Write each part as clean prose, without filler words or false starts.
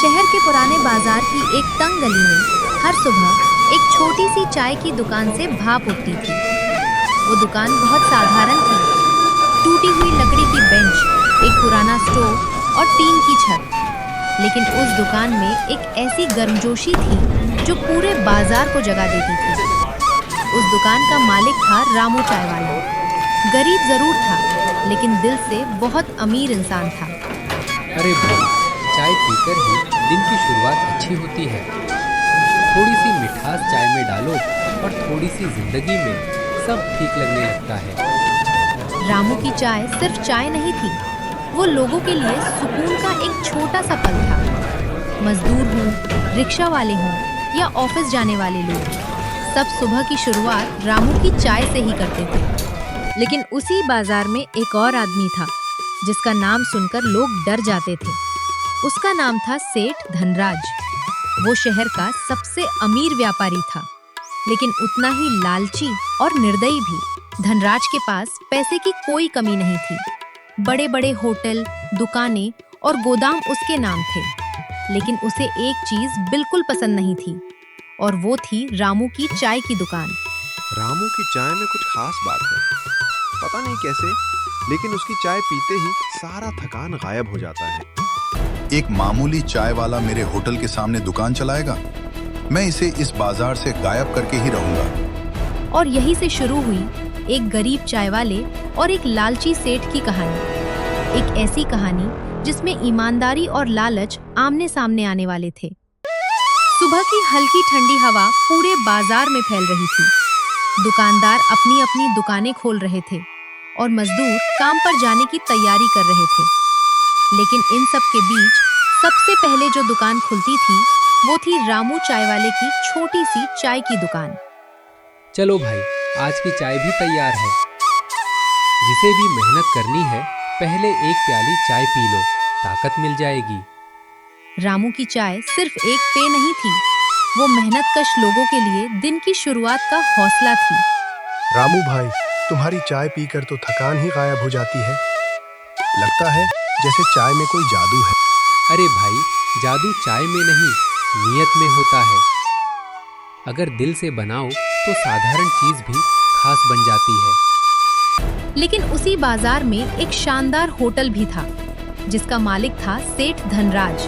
शहर के पुराने बाजार की एक तंग गली में हर सुबह एक छोटी सी चाय की दुकान से भाप उठती थी। वो दुकान बहुत साधारण थी। टूटी हुई लकड़ी की बेंच, एक पुराना स्टोव और टीन की छत। लेकिन उस दुकान में एक ऐसी गर्मजोशी थी जो पूरे बाजार को जगा देती थी। उस दुकान का मालिक था रामू चाय वाला। गरीब जरूर था, लेकिन दिल से बहुत अमीर इंसान था। अरे भाई, चाय पीकर ही दिन की शुरुआत अच्छी होती है। थोड़ी सी मिठास चाय में डालो और थोड़ी सी जिंदगी में सब ठीक लगने लगता है। रामू की चाय सिर्फ चाय नहीं थी, वो लोगों के लिए सुकून का एक छोटा सा पल था। मजदूर हों, रिक्शा वाले हों या ऑफिस जाने वाले लोग, सब सुबह की शुरुआत रामू की चाय से ही करते थे। लेकिन उसी बाजार में एक और आदमी था जिसका नाम सुनकर लोग डर जाते थे। उसका नाम था सेठ धनराज। वो शहर का सबसे अमीर व्यापारी था, लेकिन उतना ही लालची और निर्दयी भी। धनराज के पास पैसे की कोई कमी नहीं थी। बड़े बड़े होटल, दुकानें और गोदाम उसके नाम थे। लेकिन उसे एक चीज बिल्कुल पसंद नहीं थी, और वो थी रामू की चाय की दुकान। रामू की चाय में कुछ खास बात है, पता नहीं कैसे, लेकिन उसकी चाय पीते ही सारा थकान गायब हो जाता है। एक मामूली चाय वाला मेरे होटल के सामने दुकान चलाएगा, मैं इसे इस बाजार से गायब करके ही रहूंगा। और यही से शुरू हुई एक गरीब चाय वाले और एक लालची सेठ की कहानी। एक ऐसी कहानी जिसमें ईमानदारी और लालच आमने सामने आने वाले थे। सुबह की हल्की ठंडी हवा पूरे बाजार में फैल रही थी। दुकानदार अपनी अपनी दुकानें खोल रहे थे और मजदूर काम पर जाने की तैयारी कर रहे थे। लेकिन इन सब के बीच सबसे पहले जो दुकान खुलती थी वो थी रामू चाय वाले की छोटी सी चाय की दुकान। चलो भाई, आज की चाय भी तैयार है। जिसे भी मेहनत करनी है, पहले एक प्याली चाय पी लो, ताकत मिल जाएगी। रामू की चाय सिर्फ एक पेय नहीं थी, वो मेहनतकश लोगों के लिए दिन की शुरुआत का हौसला थी। रामू भाई, तुम्हारी चाय पीकर तो थकान ही गायब हो जाती है। लगता है जैसे चाय में कोई जादू है। अरे भाई, जादू चाय में नहीं, नियत में होता है। अगर दिल से बनाओ तो साधारण चीज भी खास बन जाती है। लेकिन उसी बाजार में एक शानदार होटल भी था, जिसका मालिक था सेठ धनराज।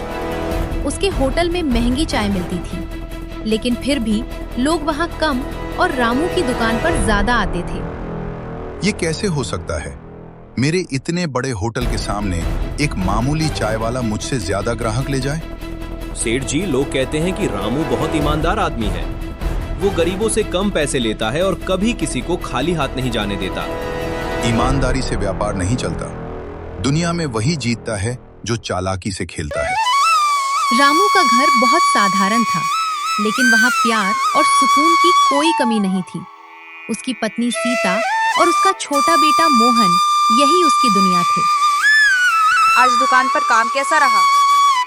उसके होटल में महंगी चाय मिलती थी, लेकिन फिर भी लोग वहाँ कम और रामू की दुकान पर ज्यादा आते थे। ये कैसे हो सकता है? मेरे इतने बड़े होटल के सामने एक मामूली चाय वाला मुझसे ज्यादा ग्राहक ले जाए? सेठ जी, लोग कहते हैं कि रामू बहुत ईमानदार आदमी है। वो गरीबों से कम पैसे लेता है और कभी किसी को खाली हाथ नहीं जाने देता। ईमानदारी से व्यापार नहीं चलता। दुनिया में वही जीतता है जो चालाकी से खेलता है। रामू का घर बहुत साधारण था, लेकिन वहाँ प्यार और सुकून की कोई कमी नहीं थी। उसकी पत्नी सीता और उसका छोटा बेटा मोहन यही उसकी दुनिया थे। आज दुकान पर काम कैसा रहा?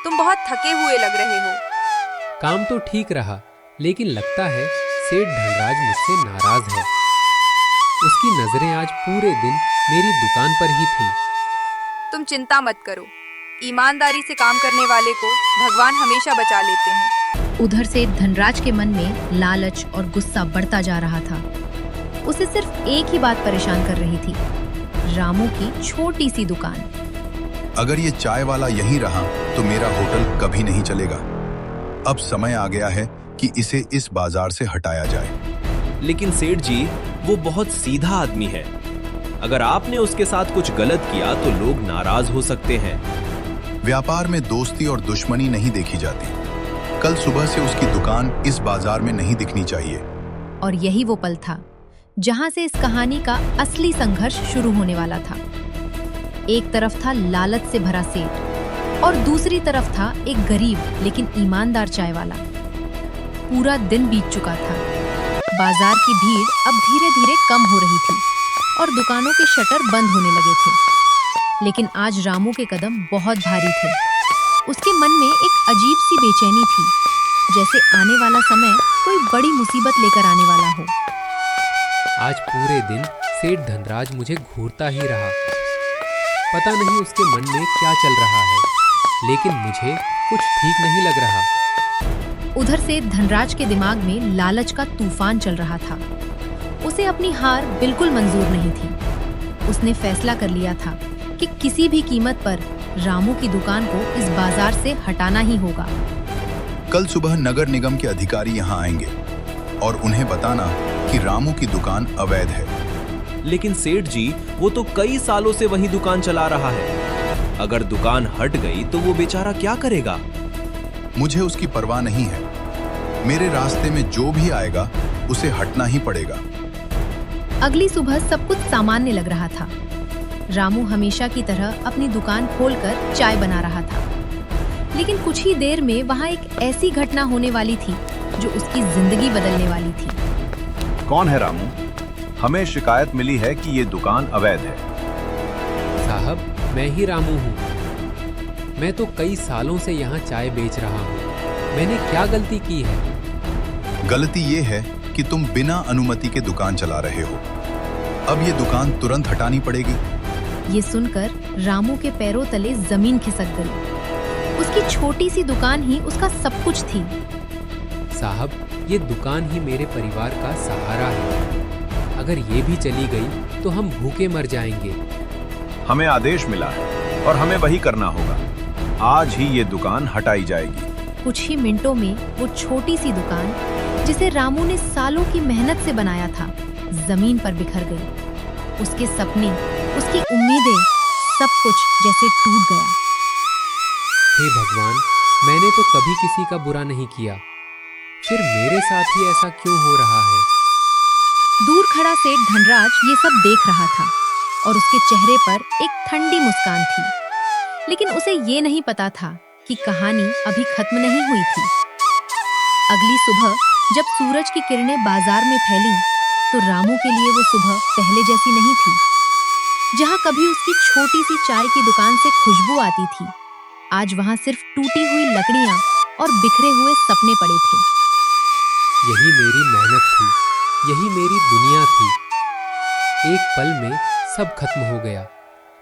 तुम बहुत थके हुए लग रहे हो। काम तो ठीक रहा, लेकिन लगता है सेठ धनराज मुझसे नाराज है। उसकी नजरें आज पूरे दिन मेरी दुकान पर ही थीं। तुम चिंता मत करो, ईमानदारी से काम करने वाले को भगवान हमेशा बचा लेते हैं। उधर से धनराज के मन में लालच और गुस्सा बढ़ता जा रहा था। उसे सिर्फ एक ही बात परेशान कर रही थी, रामू की छोटी सी दुकान। अगर ये चाय वाला यहीं रहा तो मेरा होटल कभी नहीं चलेगा। अब समय आ गया है कि इसे इस बाजार से हटाया जाए। लेकिन सेठ जी, वो बहुत सीधा आदमी है। अगर आपने उसके साथ कुछ गलत किया तो लोग नाराज हो सकते हैं। व्यापार में दोस्ती और दुश्मनी नहीं देखी जाती। कल सुबह से उसकी दुकान इस बाजार में नहीं दिखनी चाहिए। और यही वो पल था जहां से इस कहानी का असली संघर्ष शुरू होने वाला था। एक तरफ था लालच से भरा सेठ और दूसरी तरफ था एक गरीब लेकिन ईमानदार चाय वाला। पूरा दिन बीत चुका था। बाजार की भीड़ अब धीरे धीरे कम हो रही थी और दुकानों के शटर बंद होने लगे थे। लेकिन आज रामू के कदम बहुत भारी थे। उसके मन में एक अजीब सी बेचैनी थी, जैसे आने वाला समय कोई बड़ी मुसीबत लेकर आने वाला हो। आज पूरे दिन सेठ धनराज मुझे घूरता ही रहा। पता नहीं उसके मन में क्या चल रहा है, लेकिन मुझे कुछ ठीक नहीं लग रहा। उधर से धनराज के दिमाग में लालच का तूफान चल रहा था। उसे अपनी हार बिल्कुल मंजूर नहीं थी। उसने फैसला कर लिया था कि किसी भी कीमत पर रामू की दुकान को इस बाजार से हटाना ही होगा। कल सुबह नगर निगम के अधिकारी यहाँ आएंगे और उन्हें बताना कि रामू की दुकान अवैध है। लेकिन सेठ जी, वो तो कई सालों से वही दुकान चला रहा है। अगर दुकान हट गई तो वो बेचारा क्या करेगा? मुझे उसकी परवाह नहीं है। मेरे रास्ते में जो भी आएगा उसे हटना ही पड़ेगा। अगली सुबह सब कुछ सामान्य लग रहा था। रामू हमेशा की तरह अपनी दुकान खोलकर चाय बना रहा था। लेकिन कुछ ही देर में वहाँ एक ऐसी घटना होने वाली थी जो उसकी जिंदगी बदलने वाली थी। कौन है रामू? हमें शिकायत मिली है कि ये दुकान अवैध है। साहब, मैं ही रामू हूँ। मैं तो कई सालों से यहाँ चाय बेच रहा हूँ। मैंने क्या गलती की है? गलती ये है कि तुम बिना अनुमति के दुकान चला रहे हो। अब ये दुकान तुरंत हटानी पड़ेगी। ये सुनकर रामू के पैरों तले जमीन खिसक गई। उसकी छोटी सी दुकान ही उसका सब कुछ थी। साहब, ये दुकान ही मेरे परिवार का सहारा है। अगर ये भी चली गई तो हम भूखे मर जाएंगे। हमें आदेश मिला है और हमें वही करना होगा। आज ही ये दुकान हटाई जाएगी। कुछ ही मिनटों में वो छोटी सी दुकान, जिसे रामू ने सालों की मेहनत से बनाया था, जमीन पर बिखर गई। उसके सपने, उसकी उम्मीदें, सब कुछ जैसे टूट गया। हे भगवान, मैंने तो कभी किसी का बुरा नहीं किया, फिर मेरे साथ ही ऐसा क्यों हो रहा है? दूर खड़ा सेठ धनराज ये सब देख रहा था और उसके चेहरे पर एक ठंडी मुस्कान थी। लेकिन उसे ये नहीं पता था कि कहानी अभी खत्म नहीं हुई थी। अगली सुबह जब सूरज की किरणें बाजार में फैली तो रामू के लिए वो सुबह पहले जैसी नहीं थी। जहाँ कभी उसकी छोटी सी चाय की दुकान से खुशबू आती थी, आज वहाँ सिर्फ टूटी हुई लकड़ियाँ और बिखरे हुए सपने पड़े थे। यही मेरी मेहनत थी, यही मेरी दुनिया थी। एक पल में सब खत्म हो गया,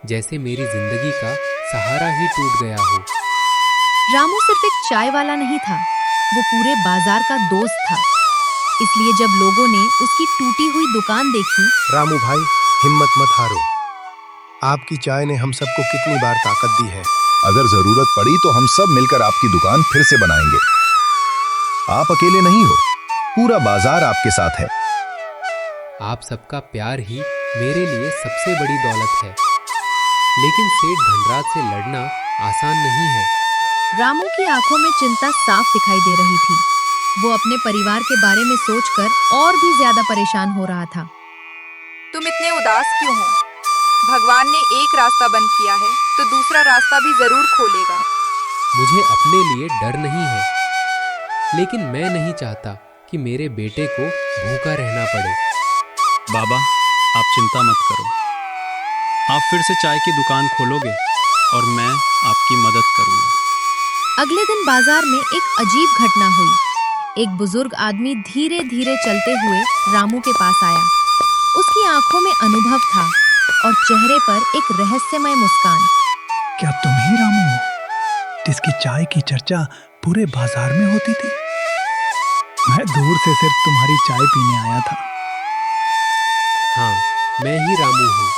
जैसे मेरी जिंदगी का सहारा ही टूट गया हो। रामू सिर्फ एक चाय वाला नहीं था, वो पूरे बाजार का दोस्त था। इसलिए जब लोगों ने उसकी टूटी हुई दुकान देखी, रामू भाई, हिम्मत मत हारो। आपकी चाय ने हम सबको कितनी बार ताकत दी है। अगर जरूरत पड़ी तो हम सब मिलकर आपकी दुकान फिर से बनाएंगे। आप अकेले नहीं हो, पूरा बाजार आपके साथ है। आप सबका प्यार ही मेरे लिए सबसे बड़ी दौलत है। लेकिन सेठ धनराज से लड़ना आसान नहीं है। रामू की आंखों में चिंता साफ दिखाई दे रही थी। वो अपने परिवार के बारे में सोचकर और भी ज्यादा परेशान हो रहा था। तुम इतने उदास क्यों हो? भगवान ने एक रास्ता बंद किया है तो दूसरा रास्ता भी जरूर खोलेगा। मुझे अपने लिए डर नहीं है, लेकिन मैं नहीं चाहता कि मेरे बेटे को भूखा रहना पड़े। बाबा, आप चिंता मत करो। आप फिर से चाय की दुकान खोलोगे और मैं आपकी मदद करूंगा। अगले दिन बाजार में एक अजीब घटना हुई। एक बुजुर्ग आदमी धीरे धीरे चलते हुए रामू के पास आया। उसकी आंखों में अनुभव था और चेहरे पर एक रहस्यमय मुस्कान। क्या तुम ही रामू हो, जिसकी चाय की चर्चा पूरे बाजार में होती थी? मैं दूर से सिर्फ तुम्हारी चाय पीने आया था। हाँ, मैं ही रामू हूँ,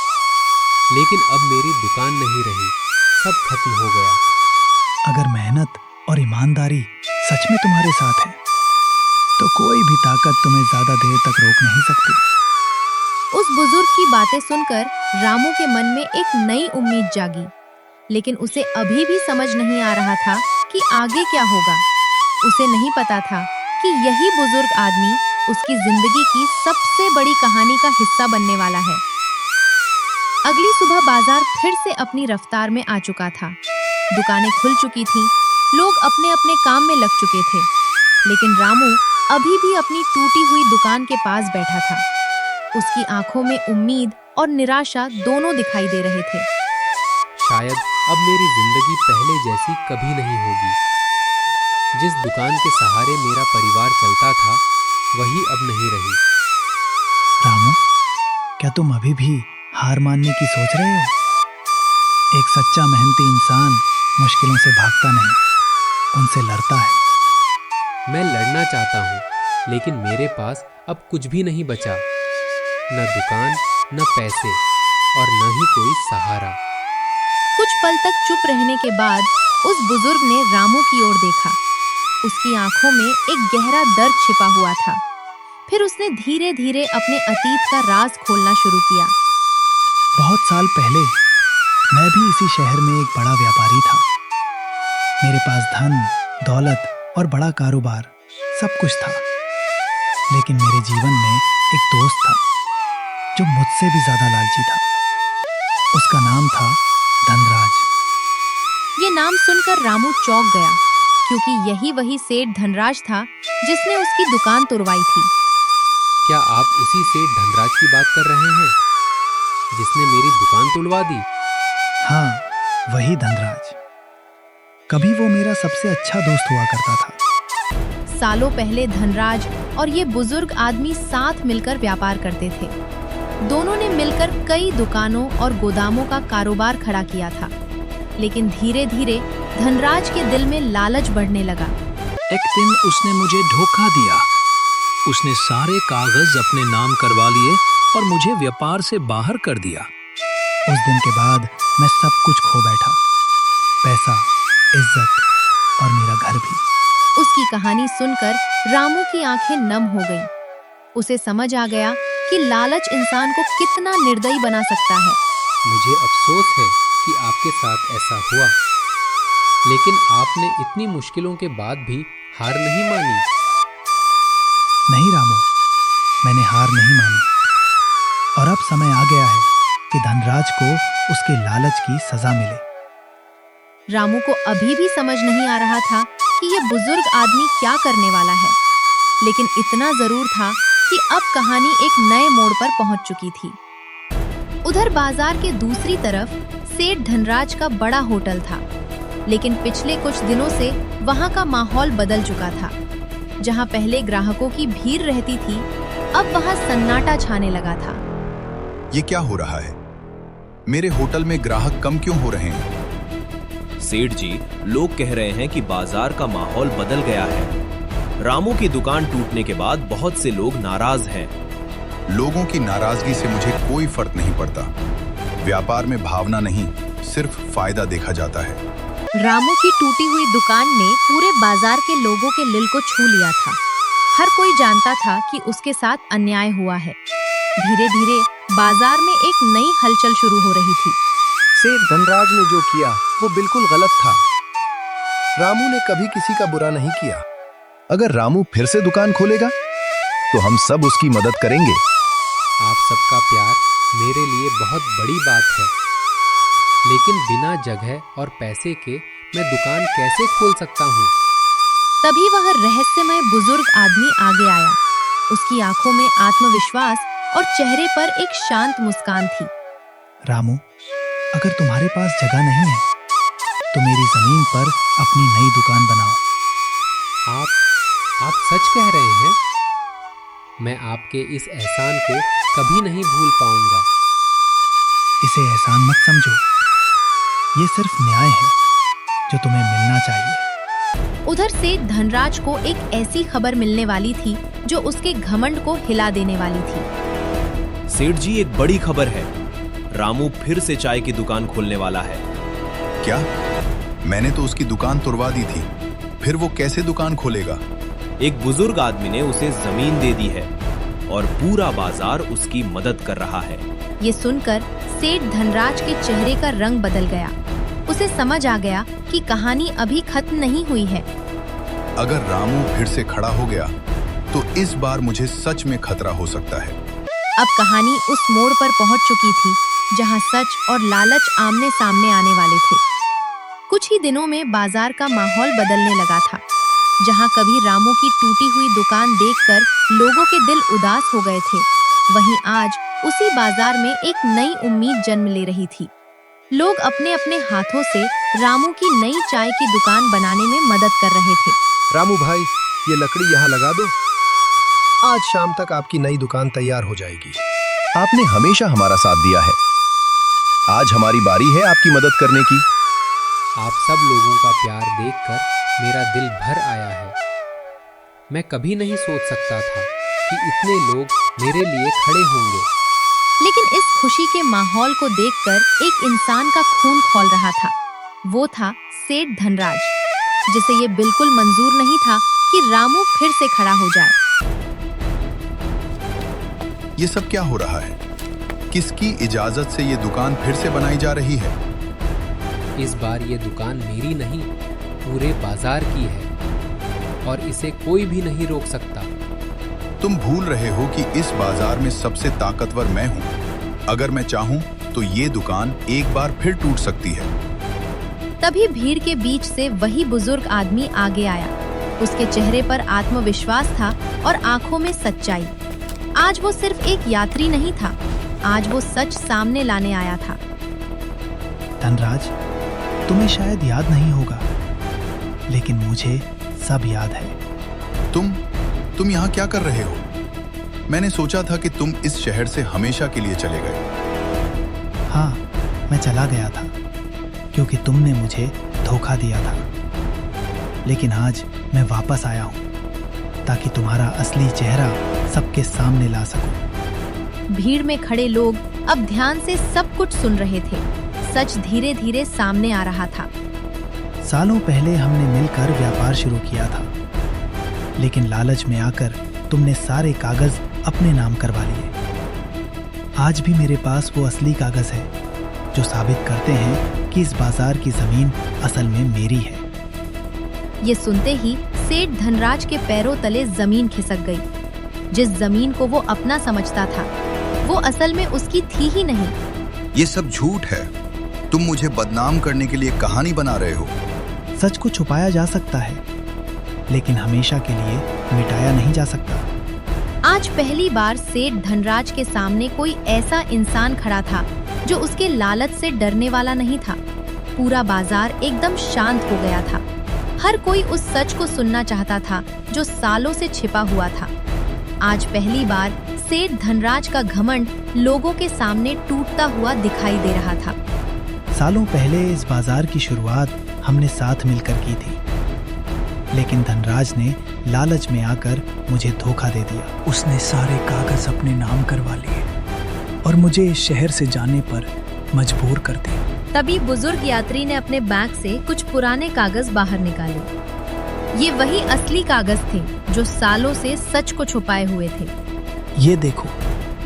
लेकिन अब मेरी दुकान नहीं रही, सब खत्म हो गया। अगर मेहनत और ईमानदारी सच में तुम्हारे साथ है, तो कोई भी ताकत तुम्हें ज्यादा देर तक रोक नहीं सकती। उस बुजुर्ग की बातें सुनकर रामू के मन में एक नई उम्मीद जागी। लेकिन उसे अभी भी समझ नहीं आ रहा था कि आगे क्या होगा। उसे नहीं पता था कि यही बुजुर्ग आदमी उसकी जिंदगी की सबसे बड़ी कहानी का हिस्सा बनने वाला है। अगली सुबह बाजार फिर से अपनी रफ्तार में आ चुका था। दुकानें खुल चुकी थीं, लोग अपने अपने काम में लग चुके थे। लेकिन रामू अभी भी अपनी टूटी हुई दुकान के पास बैठा था। उसकी आंखों में उम्मीद और निराशा दोनों दिखाई दे रहे थे। शायद अब मेरी जिंदगी पहले जैसी कभी नहीं होगी। जिस दुकान के सहारे मेरा परिवार चलता था, वही अब नहीं रही। रामू, क्या तुम अभी भी हार मानने की सोच रहे हो? एक सच्चा मेहनती इंसान मुश्किलों से भागता नहीं, उनसे लड़ता है। मैं लड़ना चाहता हूँ, लेकिन मेरे पास अब कुछ भी नहीं बचा, न दुकान, न पैसे और न ही कोई सहारा। कुछ पल तक चुप रहने के बाद उस बुजुर्ग ने रामू की ओर देखा। उसकी आंखों में एक गहरा दर्द छिपा हुआ था। फिर उसने धीरे धीरे अपने अतीत का राज खोलना शुरू किया। बहुत साल पहले मैं भी इसी शहर में एक बड़ा व्यापारी था। मेरे पास धन, दौलत और बड़ा कारोबार सब कुछ था। लेकिन मेरे जीवन में एक दोस्त था जो मुझसे भी ज्यादा लालची था। उसका नाम था धनराज। ये नाम सुनकर रामू चौंक गया, क्योंकि यही वही सेठ धनराज था जिसने उसकी दुकान तुड़वाई थी। क्या आप उसी सेठ धनराज की बात कर रहे हैं जिसने मेरी दुकान तुड़वा दी? हाँ, वही धनराज। कभी वो मेरा सबसे अच्छा दोस्त हुआ करता था। सालों पहले धनराज और ये बुजुर्ग आदमी साथ मिलकर व्यापार करते थे। दोनों ने मिलकर कई दुकानों और गोदामों का कारोबार खड़ा किया था। लेकिन धीरे धीरे धनराज के दिल में लालच बढ़ने लगा। एक दिन उसने मुझे धोखा दिया। उसने सारे कागज अपने नाम करवा लिए और मुझे व्यापार से बाहर कर दिया। उस दिन के बाद मैं सब कुछ खो बैठा, पैसा, इज्जत और मेरा घर भी। उसकी कहानी सुनकर रामू की आंखें नम हो गईं। उसे समझ आ गया कि लालच इंसान को कितना निर्दयी बना सकता है। मुझे अफसोस है कि आपके साथ ऐसा हुआ, लेकिन आपने इतनी मुश्किलों के बाद भी हार नहीं मानी। नहीं रामू, मैंने हार नहीं मानी। और अब समय आ गया है कि धनराज को उसके लालच की सजा मिले। रामू को अभी भी समझ नहीं आ रहा था कि ये बुजुर्ग आदमी क्या करने वाला है, लेकिन इतना जरूर था कि अब कहानी एक नए मोड़ पर पहुंच चुकी थी। उधर बाजार के दूसरी तरफ सेठ धनराज का बड़ा होटल था, लेकिन पिछले कुछ दिनों से वहां का माहौल बदल चुका था। जहां पहले ग्राहकों की भीड़ रहती थी, अब वहां सन्नाटा छाने लगा था। ये क्या हो रहा है? मेरे होटल में ग्राहक कम क्यों हो रहे हैं? सेठ जी, लोग कह रहे हैं कि बाजार का माहौल बदल गया है। रामू की दुकान टूटने के बाद बहुत से लोग नाराज हैं। लोगों की नाराजगी से मुझे कोई फर्क नहीं पड़ता। व्यापार में भावना नहीं, सिर्फ फायदा देखा जाता है। रामू की टूटी हुई दुकान ने पूरे बाजार के लोगों के दिल को छू लिया था। हर कोई जानता था कि उसके साथ अन्याय हुआ है। धीरे धीरे बाजार में एक नई हलचल शुरू हो रही थी। सेठ धनराज ने जो किया वो बिल्कुल गलत था। रामू ने कभी किसी का बुरा नहीं किया। अगर रामू फिर से दुकान खोलेगा तो हम सब उसकी मदद करेंगे। आप सबका प्यार मेरे लिए बहुत बड़ी बात है, लेकिन बिना जगह और पैसे के मैं दुकान कैसे खोल सकता हूँ? तभी वह रहस्यमय बुजुर्ग आदमी आगे आया। उसकी आंखों में आत्मविश्वास और चेहरे पर एक शांत मुस्कान थी। रामू, अगर तुम्हारे पास जगह नहीं है तो मेरी जमीन पर अपनी नई दुकान बनाओ। आप सच कह रहे हैं? मैं आपके इस एहसान को कभी नहीं भूल पाऊंगा। इसे एहसान मत समझो, ये सिर्फ न्याय है जो तुम्हें मिलना चाहिए। उधर से धनराज को एक ऐसी खबर मिलने वाली थी जो उसके घमंड को हिला देने वाली थी। सेठ जी, एक बड़ी खबर है। रामू फिर से चाय की दुकान खोलने वाला है। क्या? मैंने तो उसकी दुकान तुड़वा दी थी, फिर वो कैसे दुकान खोलेगा? एक बुजुर्ग आदमी ने उसे जमीन दे दी है और पूरा बाजार उसकी मदद कर रहा है। ये सुनकर सेठ धनराज के चेहरे का रंग बदल गया। उसे समझ आ गया कि कहानी अभी खत्म नहीं हुई है। अगर रामू फिर से खड़ा हो गया तो इस बार मुझे सच में खतरा हो सकता है। अब कहानी उस मोड़ पर पहुंच चुकी थी जहां सच और लालच आमने सामने आने वाले थे। कुछ ही दिनों में बाजार का माहौल बदलने लगा था। जहां कभी रामू की टूटी हुई दुकान देखकर लोगों के दिल उदास हो गए थे, वहीं आज उसी बाजार में एक नई उम्मीद जन्म ले रही थी। लोग अपने अपने हाथों से रामू की नई चाय की दुकान बनाने में मदद कर रहे थे। रामू भाई, ये लकड़ी यहाँ लगा दो। आज शाम तक आपकी नई दुकान तैयार हो जाएगी। आपने हमेशा हमारा साथ दिया है। आज हमारी बारी है आपकी मदद करने की। आप सब लोगों का प्यार देखकर मेरा दिल भर आया है। मैं कभी नहीं सोच सकता था कि इतने लोग मेरे लिए खड़े होंगे। लेकिन इस खुशी के माहौल को देखकर एक इंसान का खून खौल रहा था। वो था सेठ धनराज, जिसे ये बिल्कुल मंजूर नहीं था कि रामू फिर से खड़ा हो जाए। ये सब क्या हो रहा है? किसकी इजाजत से ये दुकान फिर से बनाई जा रही है? इस बार ये दुकान मेरी नहीं, पूरे बाजार की है और इसे कोई भी नहीं रोक सकता। तुम भूल रहे हो कि इस बाजार में सबसे ताकतवर मैं हूं। अगर मैं चाहूं तो ये दुकान एक बार फिर टूट सकती है। तभी भीड़ के बीच से वही बुजुर्ग आदमी आगे आया। उसके चेहरे पर आत्मविश्वास था और आंखों में सच्चाई। आज वो सिर्फ एक यात्री नहीं था, आज वो सच सामने लाने आया था। धनराज, तुम्हें शायद याद नहीं होगा, लेकिन मुझे सब याद है। तुम यहाँ क्या कर रहे हो? मैंने सोचा था कि तुम इस शहर से हमेशा के लिए चले गए। हाँ, मैं चला गया था क्योंकि तुमने मुझे धोखा दिया था। लेकिन आज मैं वापस आया हूँ ताकि तुम्हारा असली चेहरा सबके सामने ला सकूं। भीड़ में खड़े लोग अब ध्यान से सब कुछ सुन रहे थे। सच धीरे धीरे सामने आ रहा था। सालों पहले हमने मिलकर व्यापार शुरू किया था, लेकिन लालच में आकर तुमने सारे कागज अपने नाम करवा लिए। आज भी मेरे पास वो असली कागज है जो साबित करते हैं कि इस बाजार की जमीन असल में मेरी है। ये सुनते ही सेठ धनराज के पैरों तले जमीन खिसक गई। जिस जमीन को वो अपना समझता था, वो असल में उसकी थी ही नहीं। ये सब झूठ है। तुम मुझे बदनाम करने के लिए कहानी बना रहे हो। सच को छुपाया जा सकता है, लेकिन हमेशा के लिए मिटाया नहीं जा सकता। आज पहली बार सेठ धनराज के सामने कोई ऐसा इंसान खड़ा था जो उसके लालच से डरने वाला नहीं था। पूरा बाजार एकदम शांत हो गया था। हर कोई उस सच को सुनना चाहता था जो सालों से छिपा हुआ था। आज पहली बार सेठ धनराज का घमंड लोगों के सामने टूटता हुआ दिखाई दे रहा था। सालों पहले इस बाजार की शुरुआत हमने साथ मिलकर की थी, लेकिन धनराज ने लालच में आकर मुझे धोखा दे दिया। उसने सारे कागज अपने नाम करवा लिए और मुझे इस शहर से जाने पर मजबूर कर दिया। तभी बुजुर्ग यात्री ने अपने बैग से कुछ पुराने कागज बाहर निकाले। ये वही असली कागज थे जो सालों से सच को छुपाए हुए थे। ये देखो,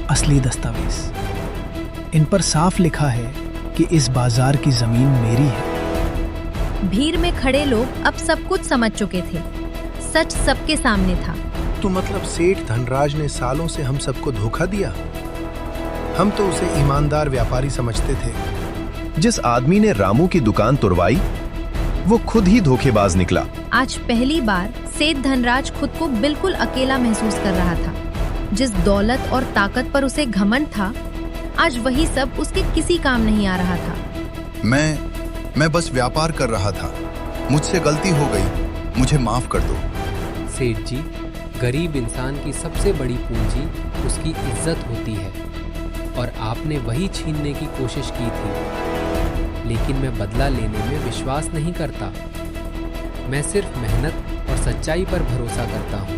असली दस्तावेज। इन पर साफ लिखा है कि इस बाजार की जमीन मेरी है। भीड़ में खड़े लोग अब सब कुछ समझ चुके थे। सच सबके सामने था। तो मतलब सेठ धनराज ने सालों से हम सबको धोखा दिया? हम तो उसे ईमानदार व्यापारी समझते थे। जिस आदमी ने रामू की दुकान तुड़वाई, वो खुद ही धोखेबाज निकला। आज पहली बार सेठ धनराज खुद को बिल्कुल अकेला महसूस कर रहा था। जिस दौलत और ताकत पर उसे घमंड था, आज वही सब उसके किसी काम नहीं आ रहा था। मैं बस व्यापार कर रहा था। मुझसे गलती हो गई, मुझे माफ कर दो। सेठ जी, गरीब इंसान की सबसे बड़ी पूंजी उसकी इज्जत होती है और आपने वही छीनने की कोशिश की थी। लेकिन मैं बदला लेने में विश्वास नहीं करता। मैं सिर्फ मेहनत और सच्चाई पर भरोसा करता हूँ।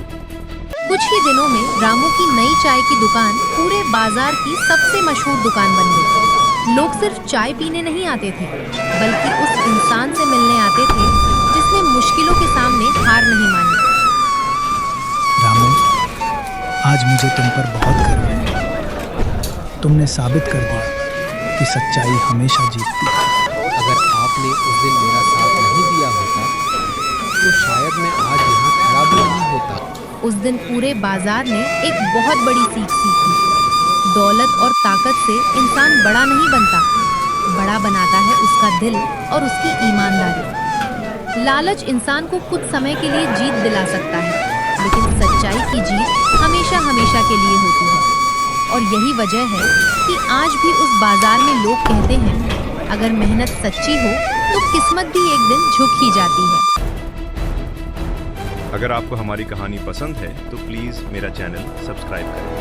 कुछ ही दिनों में रामू की नई चाय की दुकान पूरे बाजार की सबसे मशहूर दुकान बन गई। लोग सिर्फ चाय पीने नहीं आते थे, बल्कि उस इंसान से मिलने आते थे जिसने मुश्किलों के सामने हार नहीं मानी। रामू, आज मुझे तुम पर बहुत गर्व है। तुमने साबित कर दिया कि सच्चाई हमेशा जीतती है। अगर आपने उस दिन मेरा साथ नहीं दिया होता, तो शायद मैं आज यहाँ खड़ा भी नहीं होता। उस दिन पूरे बाजार ने एक बहुत बड़ी सीख सीखी। दौलत और ताकत से इंसान बड़ा नहीं बनता, बड़ा बनाता है उसका दिल और उसकी ईमानदारी। लालच इंसान को कुछ समय के लिए जीत दिला सकता है, लेकिन सच्चाई की जीत हमेशा हमेशा के लिए होती है। और यही वजह है कि आज भी उस बाजार में लोग कहते हैं, अगर मेहनत सच्ची हो तो किस्मत भी एक दिन झुक ही जाती है। अगर आपको हमारी कहानी पसंद है तो प्लीज़ मेरा चैनल सब्सक्राइब करें।